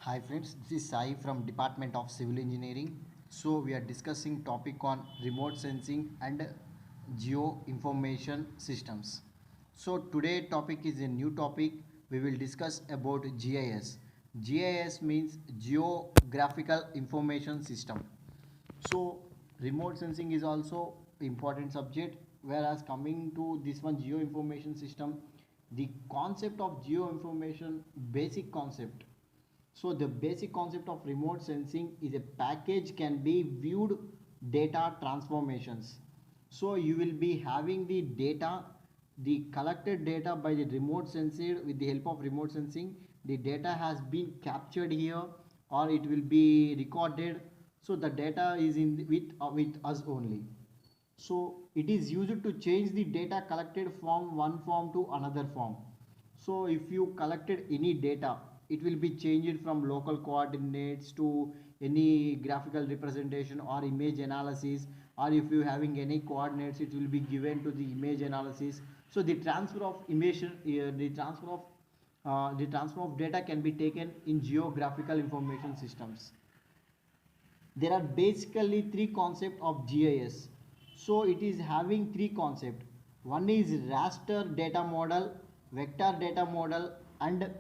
Hi friends, this is Sai from Department of Civil Engineering. So we are discussing topic on remote sensing and geo information systems. So today topic is a new topic. We will discuss about GIS. GIS means Geographical Information System. So remote sensing is also important subject, whereas coming to this one geo information system, the concept of geo information, basic concept. So the basic concept of remote sensing is a package can be viewed data transformations. So you will be having the data, the collected data by the remote sensor. With the help of remote sensing, the data has been captured here or it will be recorded. So the data is in with us only. So it is used to change the data collected from one form to another form. So if you collected any data, it will be changed from local coordinates to any graphical representation or image analysis, or if you having any coordinates, it will be given to the image analysis. So the transfer of image, the transfer of data can be taken in geographical information systems. There are basically three concepts of GIS. So it is having three concepts. One is raster data model, vector data model, and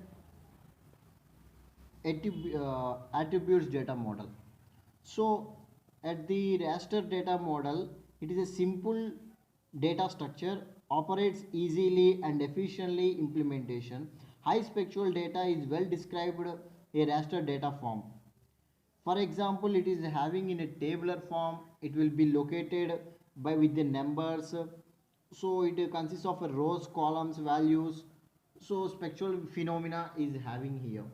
attributes data model. So at the raster data model, it is a simple data structure, operates easily and efficiently implementation. High spectral data is well described a raster data form. For example, it is having in a tabular form, it will be located by with the numbers. So it consists of a rows, columns, values. So spectral phenomena is having here.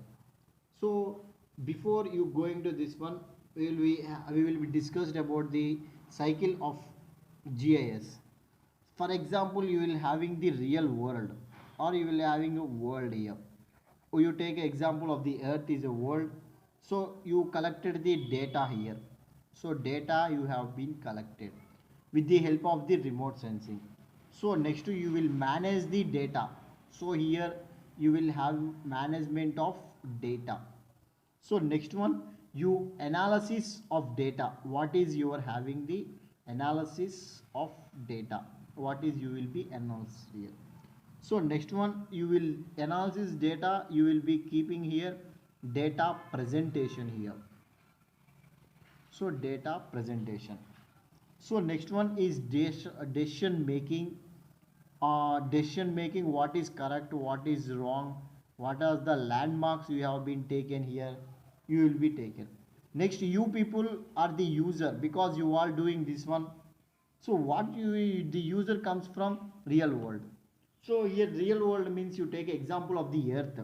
So before you going to this one, we will be discussed about the cycle of GIS. For example, you will having the real world or you will having a world here. Or you take example of the earth is a world. So you collected the data here. So data you have been collected with the help of the remote sensing. So next you will manage the data. So here you will have management of data. So next one, you analysis of data. What is you are having the analysis of data? What is you will be analysis here? So next one, you will analysis data. You will be keeping here data presentation here. So data presentation. So next one is decision making. Decision making, what is correct, what is wrong, what are the landmarks you have been taken here, you will be taken. Next, you people are the user because you are doing this one. So what you the user comes from real world. So here real world means you take example of the earth.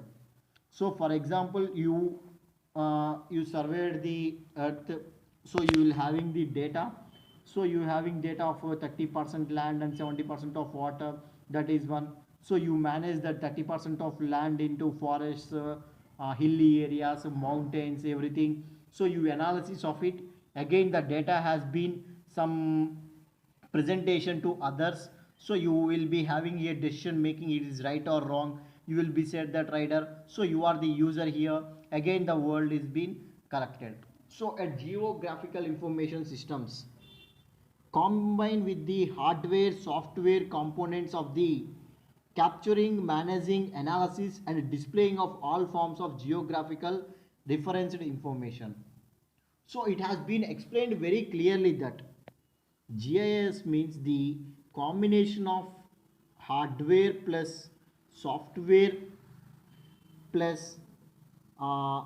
So for example, you surveyed the earth, so you will having the data. So you having data of 30% land and 70% of water, that is one. So you manage that 30% of land into forests, hilly areas, mountains, everything. So you analysis of it. Again the data has been some presentation to others. So you will be having a decision making, it is right or wrong, you will be said that rider. So you are the user here. Again the world is being collected. So at geographical information systems combined with the hardware software components of the capturing, managing, analysis and displaying of all forms of geographical referenced information. So it has been explained very clearly that GIS means the combination of hardware plus software plus uh,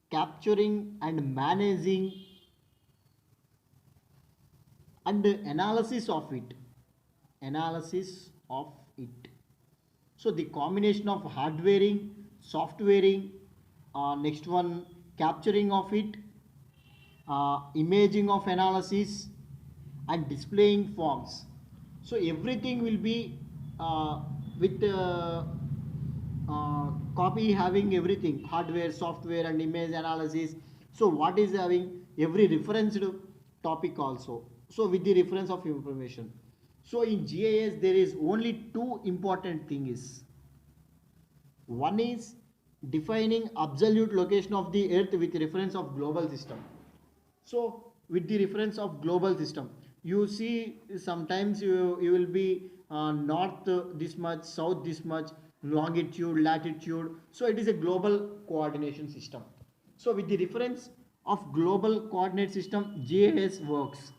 capturing and managing and analysis of it. Analysis of it. So the combination of hardwaring, softwaring, next one capturing of it, imaging of analysis and displaying forms. So everything will be with copy having everything, hardware, software and image analysis. So what is having every referenced topic also, so with the reference of information. So in GIS there is only two important things. One is defining absolute location of the earth with reference of global system. So with the reference of global system, you see sometimes you will be north this much, south this much, longitude, latitude. So it is a global coordination system. So with the reference of global coordinate system, GIS works.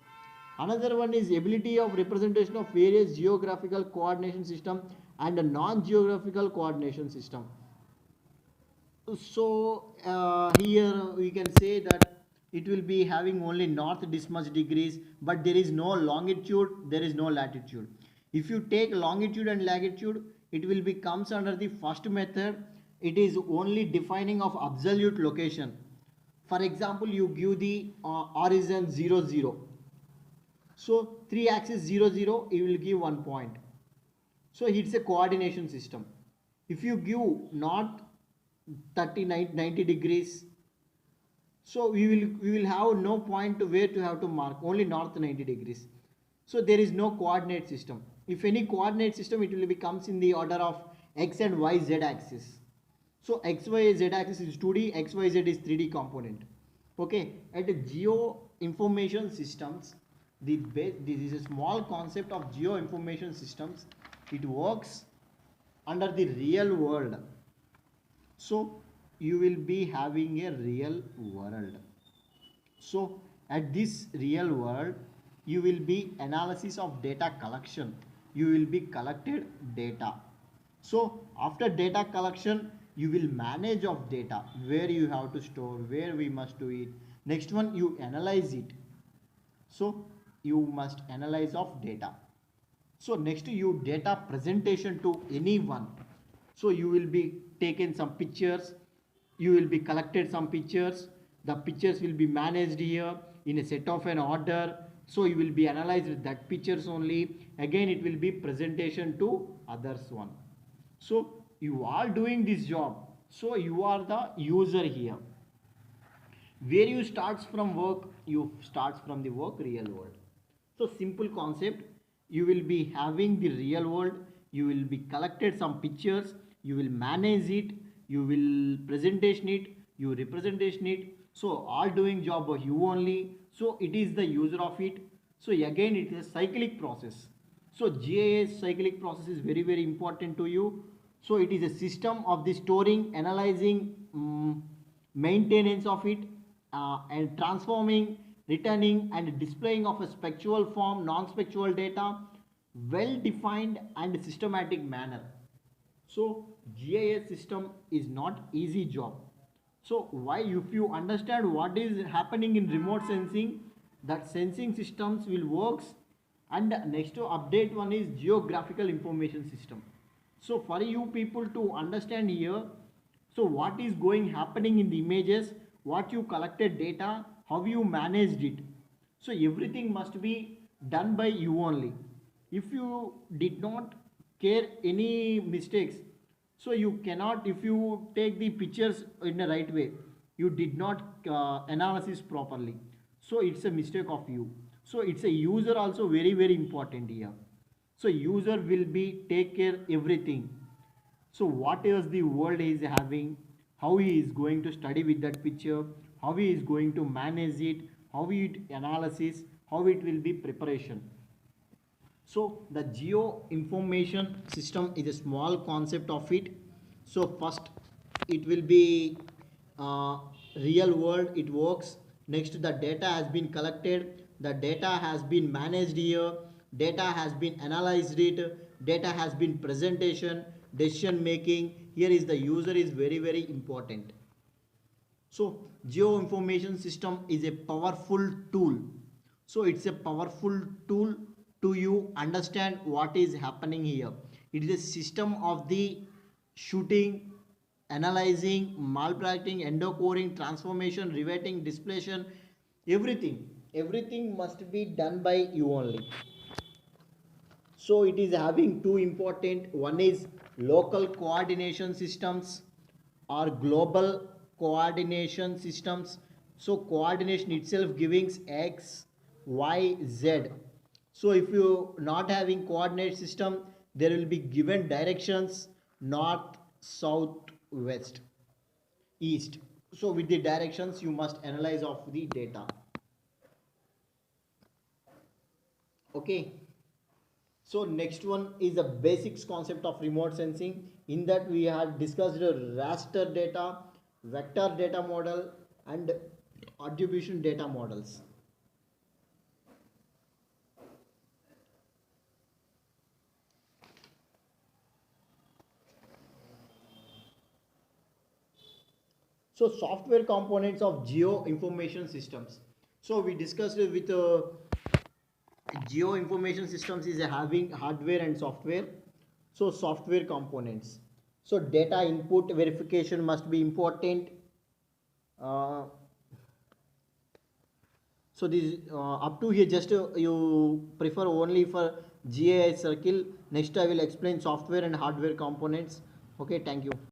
Another one is ability of representation of various geographical coordination system and a non-geographical coordination system. So here we can say that it will be having only north this much degrees, but there is no longitude, there is no latitude. If you take longitude and latitude, it will be comes under the first method. It is only defining of absolute location. For example, you give the horizon 0 0. So 3 axis 0 0, you will give 1 point. So it's a coordination system. If you give north 39 90 degrees, so we will have no point to where to have to mark, only north 90 degrees. So there is no coordinate system. If any coordinate system, it will becomes in the order of x and y z axis. So x y z axis is 2D, x y z is 3D component. Okay, at the geo information systems, this is a small concept of geo information systems. It works under the real world. So you will be having a real world. So at this real world, you will be analysis of data collection. You will be collected data. So after data collection, you will manage of data, where you have to store, where we must do it. Next one, you analyze it. So you must analyze of data. So next you data presentation to anyone. So you will be taken some pictures, you will be collected some pictures, the pictures will be managed here in a set of an order. So you will be analyzed that pictures only. Again it will be presentation to others one. So you are doing this job. So you are the user here. Where you starts from work, you starts from the work real world. So simple concept, you will be having the real world, you will be collected some pictures, you will manage it, you will presentation it, you representation it. So all doing job by you only. So it is the user of it. So again it is a cyclic process. So GIS cyclic process is very very important to you. So it is a system of the storing, analyzing, maintenance of it, and transforming, returning and displaying of a spectral form, non-spectral data, well defined and systematic manner. So GIS system is not easy job. So why, if you understand what is happening in remote sensing, that sensing systems will works. And next to update one is geographical information system. So for you people to understand here, so what is going happening in the images, what you collected data, how you managed it. So everything must be done by you only. If you did not care any mistakes, so you cannot, if you take the pictures in the right way, you did not analysis properly, so it's a mistake of you. So it's a user also very very important here. So user will be take care everything. So what else the world is having, how he is going to study with that picture, how he is going to manage it, how it analysis, how it will be preparation. So the geo information system is a small concept of it. So first it will be real world, it works. Next the data has been collected, the data has been managed here, data has been analyzed it, data has been presentation, decision making. Here is the user is very very important. So geo information system is a powerful tool. So it's a powerful tool to you understand what is happening here. It is a system of the shooting, analyzing, malpracticing, endocoding, transformation, rewriting, displacement, everything. Everything must be done by you only. So it is having two important, one is local coordination systems or global coordination systems. So coordination itself giving x, y, z. So if you not having coordinate system, there will be given directions north, south, west. east. So with the directions you must analyze of the data. Okay. So next one is the basics concept of remote sensing. In that we have discussed raster data, vector data model and attribution data models. So software components of geo information systems. So we discussed it with geo information systems is having hardware and software. So software components. So data input verification must be important. Uh, so this up to here just you prefer only for GAI circle. Next I will explain software and hardware components. Okay, thank you.